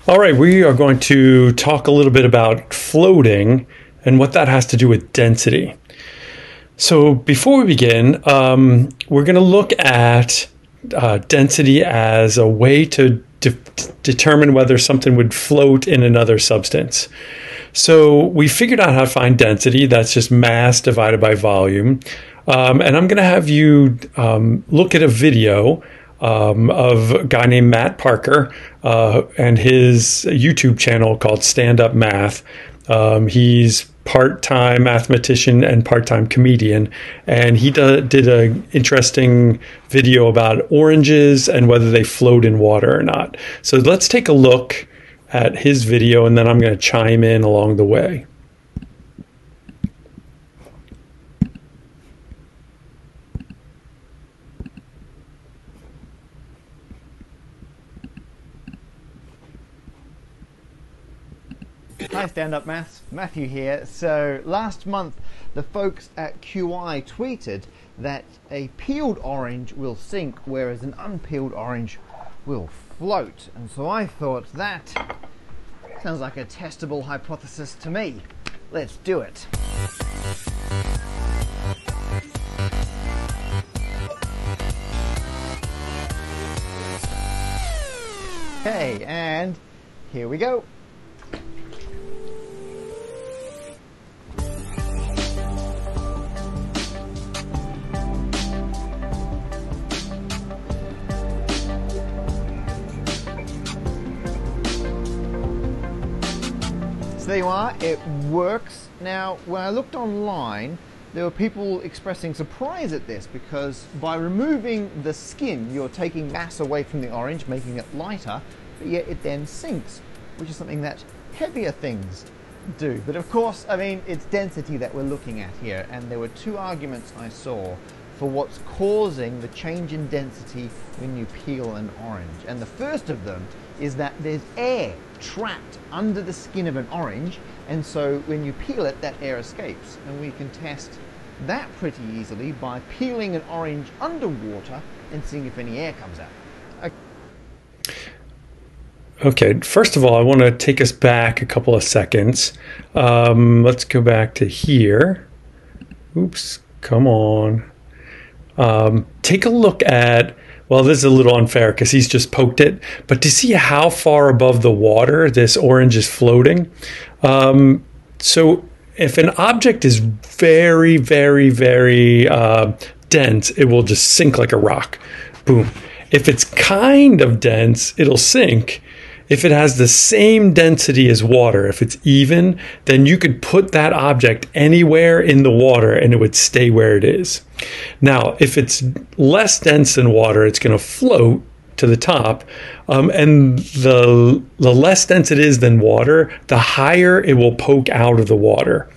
All right, we are going to talk a little bit about floating and what that has to do with density. So before we begin, we're going to look at density as a way to determine whether something would float in another substance. So we figured out how to find density. That's just mass divided by volume. And I'm going to have you look at a video of a guy named Matt Parker and his YouTube channel called Standup Math. He's part-time mathematician and part-time comedian, and he did an interesting video about oranges and whether they float in water or not. So let's take a look at his video, and then I'm going to chime in along the way. Hi Stand-Up Maths, Matthew here. So last month the folks at QI tweeted that a peeled orange will sink whereas an unpeeled orange will float. And so I thought that sounds like a testable hypothesis to me. Let's do it. Okay, and here we go. So there you are, it works. Now, when I looked online, there were people expressing surprise at this because by removing the skin, you're taking mass away from the orange, making it lighter, but yet it then sinks, which is something that heavier things do. But of course, I mean, it's density that we're looking at here, and there were two arguments I saw for what's causing the change in density when you peel an orange. And the first of them is that there's air trapped under the skin of an orange, and so when you peel it, that air escapes. And we can test that pretty easily by peeling an orange underwater and seeing if any air comes out. Okay, first of all, I want to take us back a couple of seconds. Let's go back to here. Oops, come on. Take a look at, well, this is a little unfair because he's just poked it, but to see how far above the water this orange is floating. So if an object is very, very, very dense, it will just sink like a rock. Boom. If it's kind of dense, it'll sink. If it has the same density as water, if it's even, then you could put that object anywhere in the water and it would stay where it is. Now, if it's less dense than water, it's going to float to the top. And the less dense it is than water, the higher it will poke out of the water.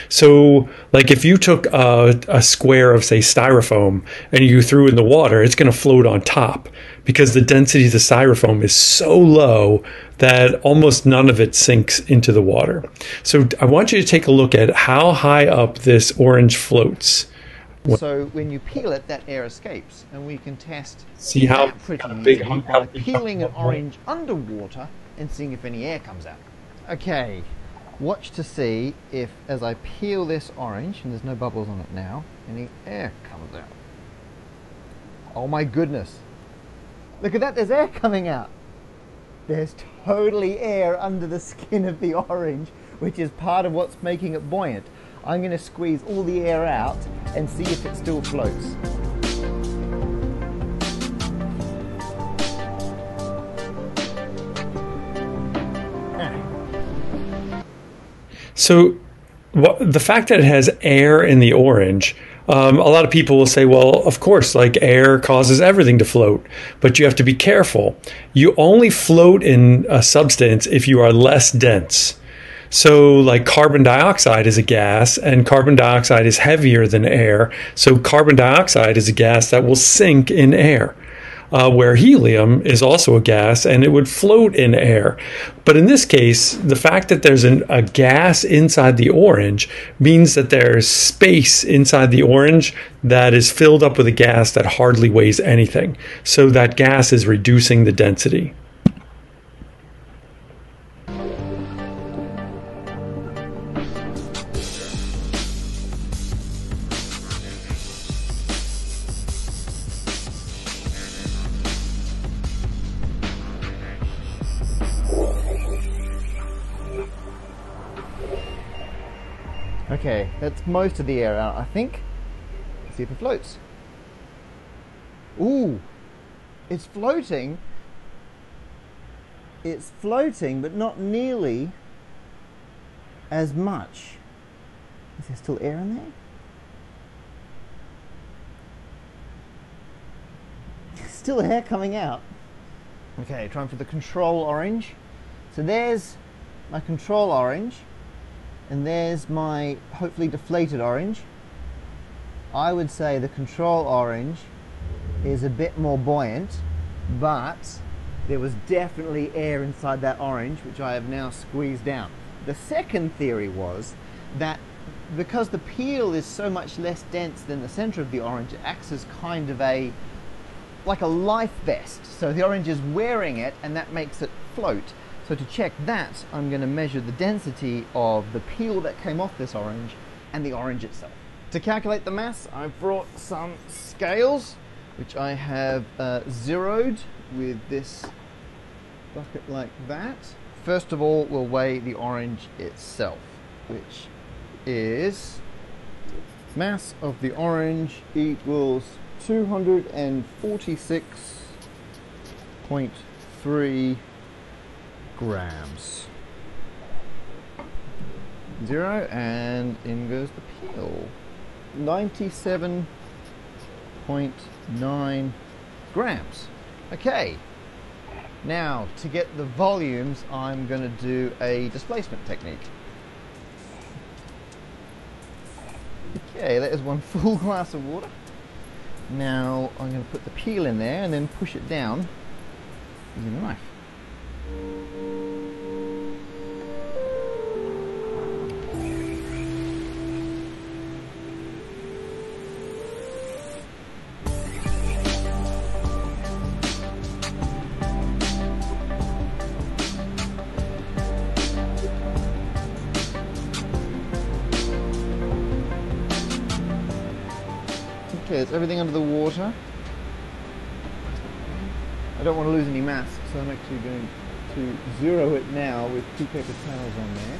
So like if you took a square of, say, styrofoam and you threw it in the water, it's going to float on top because the density of the styrofoam is so low that almost none of it sinks into the water. So I want you to take a look at how high up this orange floats. So when you peel it, that air escapes, and we can test See how big by peeling an orange underwater and seeing if any air comes out. Okay, watch to see if, as I peel this orange, and there's no bubbles on it now, any air comes out. Oh my goodness. Look at that, there's air coming out. There's totally air under the skin of the orange, which is part of what's making it buoyant. I'm going to squeeze all the air out and see if it still floats. So the fact that it has air in the orange, a lot of people will say, well, of course, like air causes everything to float, but you have to be careful. You only float in a substance if you are less dense. So like carbon dioxide is a gas, and carbon dioxide is heavier than air. So carbon dioxide is a gas that will sink in air. Where helium is also a gas and it would float in air. But in this case, the fact that there's a gas inside the orange means that there's space inside the orange that is filled up with a gas that hardly weighs anything. So that gas is reducing the density. Okay, that's most of the air out, I think. Let's see if it floats. Ooh, it's floating. It's floating, but not nearly as much. Is there still air in there? Still air coming out. Okay, trying for the control orange. So there's my control orange, and there's my hopefully deflated orange. I would say the control orange is a bit more buoyant, but there was definitely air inside that orange, which I have now squeezed down. The second theory was that because the peel is so much less dense than the center of the orange, it acts as kind of like a life vest. So the orange is wearing it, and that makes it float. So to check that, I'm going to measure the density of the peel that came off this orange and the orange itself. To calculate the mass, I've brought some scales, which I have zeroed with this bucket like that. First of all, we'll weigh the orange itself, which is mass of the orange equals 246.3 grams. Zero, and in goes the peel. 97.9 grams. Okay, now to get the volumes, I'm going to do a displacement technique. Okay, that is one full glass of water. Now I'm going to put the peel in there and then push it down using a knife. Okay, it's everything under the water. I don't want to lose any mass, so I'm actually going to zero it now with 2 paper towels on there.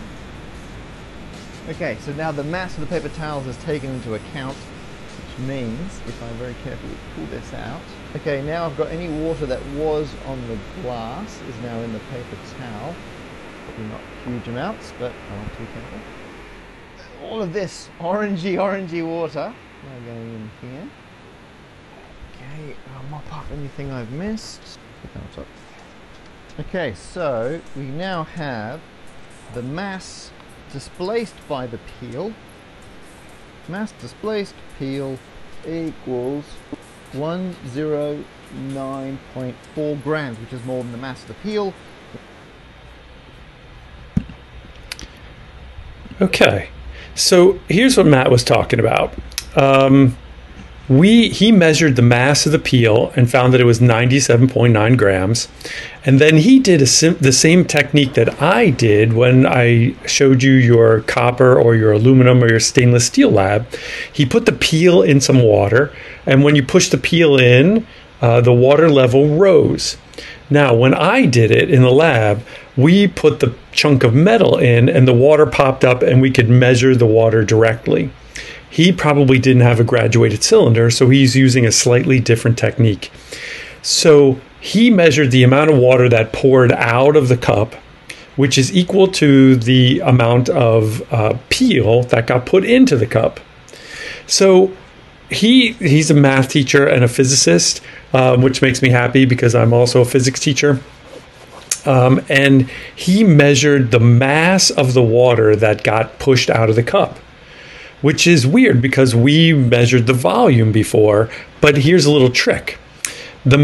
Okay, so now the mass of the paper towels is taken into account, which means, if I very carefully pull this out, okay, now I've got any water that was on the glass is now in the paper towel. Probably not huge amounts, but I want to be careful. All of this orangey water now going in here. Okay, I'll mop up anything I've missed. Put that on top. Okay, so we now have the mass displaced by the peel. Mass displaced peel equals 109.4 grams, which is more than the mass of the peel. Okay, so here's what Matt was talking about. He measured the mass of the peel and found that it was 97.9 grams. And then he did the same technique that I did when I showed you your copper or your aluminum or your stainless steel lab. He put the peel in some water, and when you push the peel in, the water level rose. Now, when I did it in the lab, we put the chunk of metal in and the water popped up and we could measure the water directly. He probably didn't have a graduated cylinder, so he's using a slightly different technique. So he measured the amount of water that poured out of the cup, which is equal to the amount of peel that got put into the cup. So he's a math teacher and a physicist, which makes me happy because I'm also a physics teacher. And he measured the mass of the water that got pushed out of the cup, which is weird because we measured the volume before. But here's a little trick. The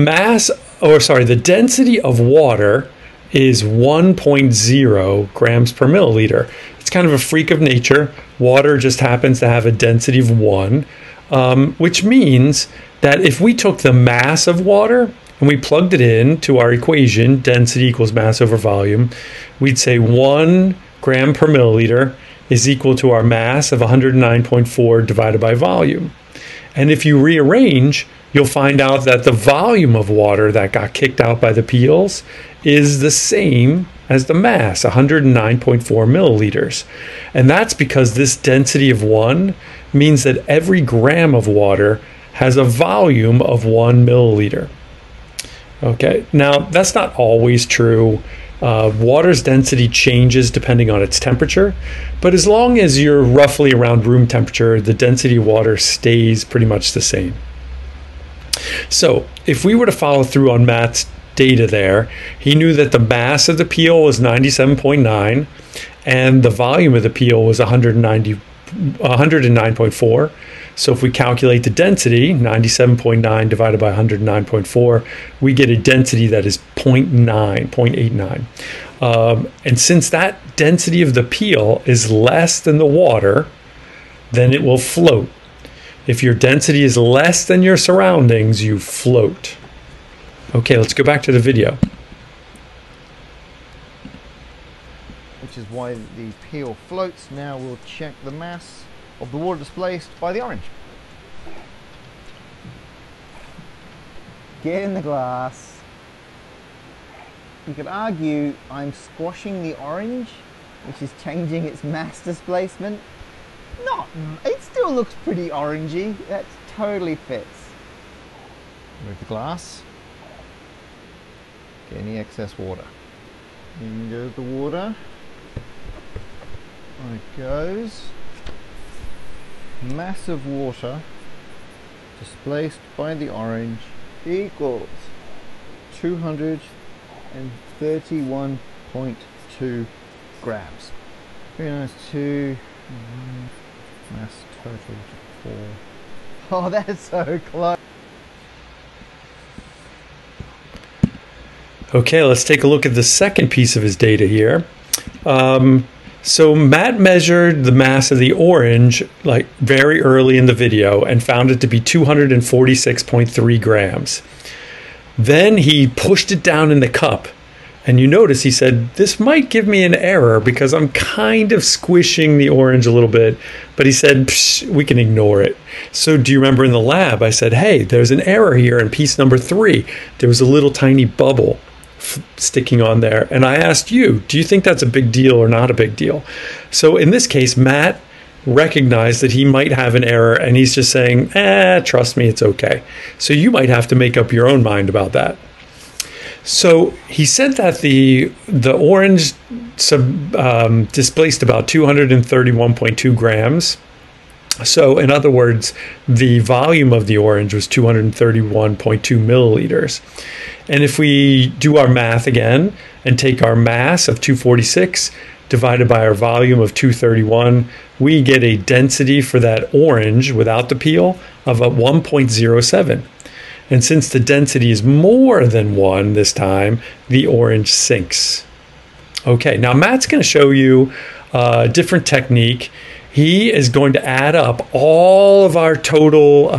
density of water is 1.0 grams per milliliter. It's kind of a freak of nature. Water just happens to have a density of 1, which means that if we took the mass of water and we plugged it in to our equation, density equals mass over volume, we'd say 1 gram per milliliter is equal to our mass of 109.4 divided by volume. And if you rearrange you'll find out that the volume of water that got kicked out by the peels is the same as the mass, 109.4 milliliters. And that's because this density of 1 means that every gram of water has a volume of 1 milliliter. Okay, now that's not always true. Water's density changes depending on its temperature, but as long as you're roughly around room temperature, the density of water stays pretty much the same. So if we were to follow through on Matt's data there, he knew that the mass of the peel was 97.9 and the volume of the peel was 109.4. So if we calculate the density, 97.9 divided by 109.4, we get a density that is 0.89. And since that density of the peel is less than the water, then it will float. If your density is less than your surroundings, you float. Okay, let's go back to the video. Which is why the peel floats. Now we'll check the mass of the water displaced by the orange. Get in the glass. You could argue I'm squashing the orange, which is changing its mass displacement. It still looks pretty orangey. That totally fits. Move the glass. Get any excess water. In goes the water. On it goes. Mass of water displaced by the orange equals 231.2 grams. 392 mass total 4. Oh, that's so close. Okay, let's take a look at the second piece of his data here. So Matt measured the mass of the orange like very early in the video and found it to be 246.3 grams. Then he pushed it down in the cup, and you notice he said, this might give me an error because I'm kind of squishing the orange a little bit, but he said, we can ignore it. So do you remember in the lab, I said, hey, there's an error here in piece number 3. There was a little tiny bubble sticking on there, and I asked you, do you think that's a big deal or not a big deal? So in this case, Matt recognized that he might have an error, and he's just saying, trust me, it's okay. So you might have to make up your own mind about that. So he said that the orange displaced about 231.2 grams. So in other words, the volume of the orange was 231.2 milliliters. And if we do our math again and take our mass of 246 divided by our volume of 231, we get a density for that orange without the peel of a 1.07. And since the density is more than 1 this time, the orange sinks. Okay, now Matt's going to show you a different technique. He is going to add up all of our total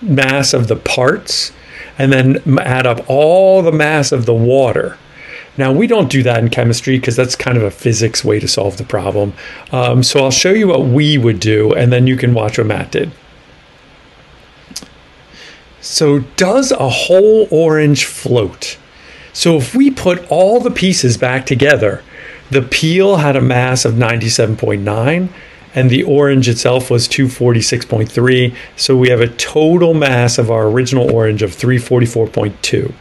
mass of the parts and then add up all the mass of the water. Now, we don't do that in chemistry because that's kind of a physics way to solve the problem. So I'll show you what we would do, and then you can watch what Matt did. So does a whole orange float? So if we put all the pieces back together, the peel had a mass of 97.9 and the orange itself was 246.3. So we have a total mass of our original orange of 344.2.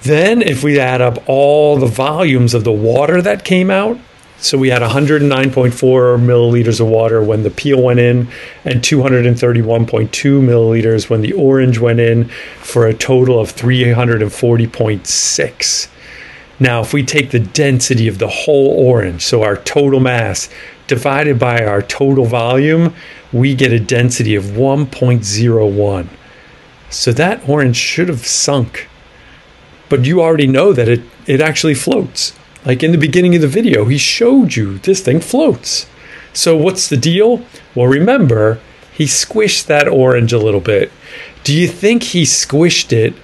Then if we add up all the volumes of the water that came out, so we had 109.4 milliliters of water when the peel went in and 231.2 milliliters when the orange went in, for a total of 340.6. Now, if we take the density of the whole orange, so our total mass, divided by our total volume, we get a density of 1.01. So that orange should have sunk. But you already know that it actually floats. Like in the beginning of the video, he showed you this thing floats. So what's the deal? Well, remember, he squished that orange a little bit. Do you think he squished it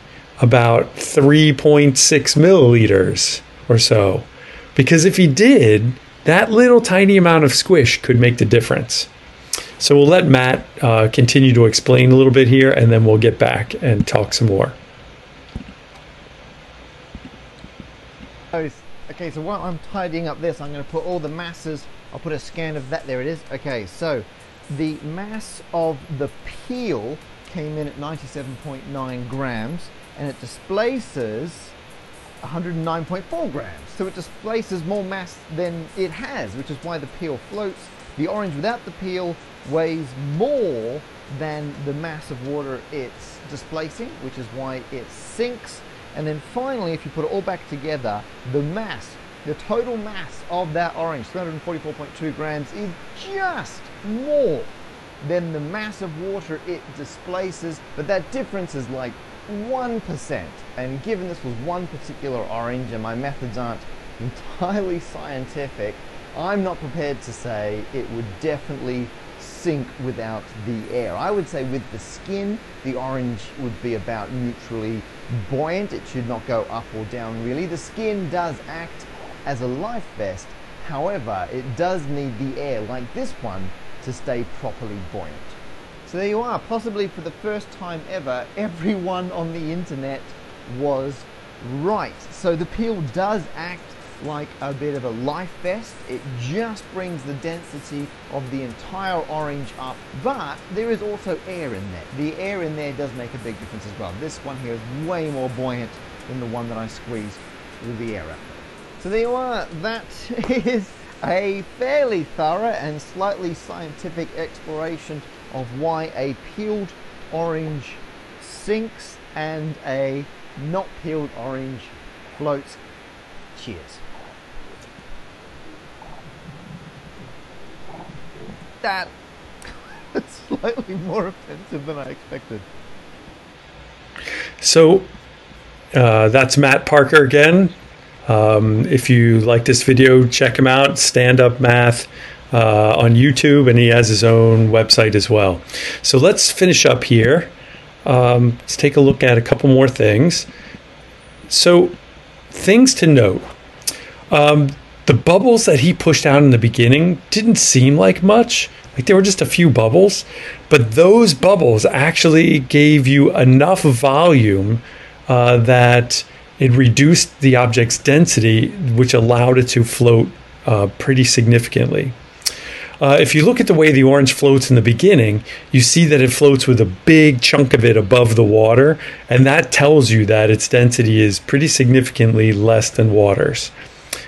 about 3.6 milliliters or so? Because if he did, that little tiny amount of squish could make the difference. So we'll let Matt continue to explain a little bit here, and then we'll get back and talk some more. Okay, so while I'm tidying up this, I'm going to put all the masses. I'll put a scan of that. There it is. Okay, so the mass of the peel came in at 97.9 grams, and it displaces 109.4 grams. So it displaces more mass than it has, which is why the peel floats. The orange without the peel weighs more than the mass of water it's displacing, which is why it sinks. And then finally, if you put it all back together, the mass, the total mass of that orange, 344.2 grams, is just more than the mass of water it displaces. But that difference is like 1%. And given this was one particular orange and my methods aren't entirely scientific, I'm not prepared to say it would definitely sink without the air. I would say with the skin, the orange would be about neutrally buoyant. It should not go up or down really. The skin does act as a life vest. However, it does need the air, like this one, to stay properly buoyant. So there you are. Possibly for the first time ever, everyone on the internet was right. So the peel does act like a bit of a life vest. It just brings the density of the entire orange up, but there is also air in there. The air in there does make a big difference as well. This one here is way more buoyant than the one that I squeezed with the air out. So there you are. That is a fairly thorough and slightly scientific exploration of why a peeled orange sinks and a not peeled orange floats. Cheers. That's slightly more offensive than I expected. So that's Matt Parker again. If you like this video, check him out, Standup Math on YouTube, and he has his own website as well. So let's finish up here. Let's take a look at a couple more things. So things to note. The bubbles that he pushed out in the beginning didn't seem like much. Like there were just a few bubbles, but those bubbles actually gave you enough volume that it reduced the object's density, which allowed it to float pretty significantly. If you look at the way the orange floats in the beginning, you see that it floats with a big chunk of it above the water, and that tells you that its density is pretty significantly less than water's.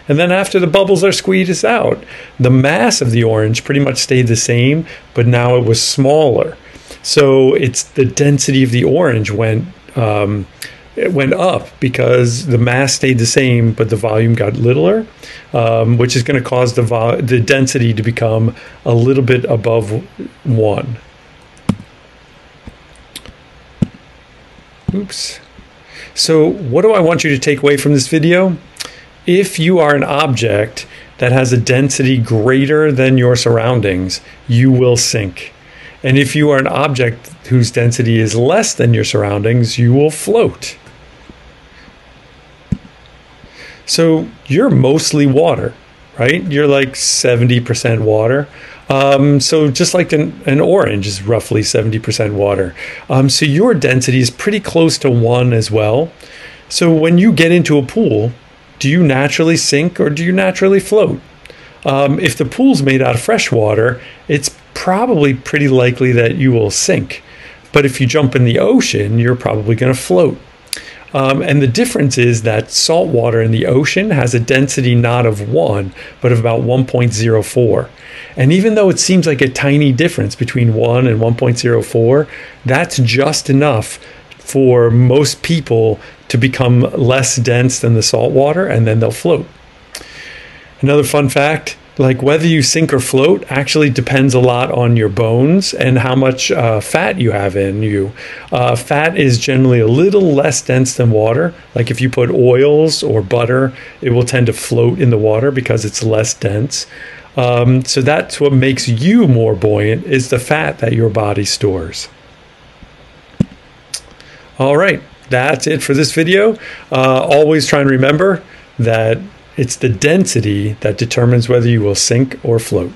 And then after the bubbles are squeezed out, the mass of the orange pretty much stayed the same, but now it was smaller. So it's the density of the orange went up because the mass stayed the same, but the volume got littler, which is going to cause the density to become a little bit above 1. Oops. So what do I want you to take away from this video? If you are an object that has a density greater than your surroundings, you will sink. And if you are an object whose density is less than your surroundings, you will float. So you're mostly water, right? You're like 70% water. So just like an orange is roughly 70% water. So your density is pretty close to 1 as well. So when you get into a pool, do you naturally sink or do you naturally float? If the pool's made out of fresh water, it's probably pretty likely that you will sink. But if you jump in the ocean, you're probably going to float. And the difference is that salt water in the ocean has a density not of 1, but of about 1.04. And even though it seems like a tiny difference between 1 and 1.04, that's just enough for most people to become less dense than the salt water, and then they'll float. Another fun fact, like whether you sink or float actually depends a lot on your bones and how much fat you have in you. Fat is generally a little less dense than water. Like if you put oils or butter, it will tend to float in the water because it's less dense. So that's what makes you more buoyant, is the fat that your body stores. All right, that's it for this video. Always try and remember that it's the density that determines whether you will sink or float.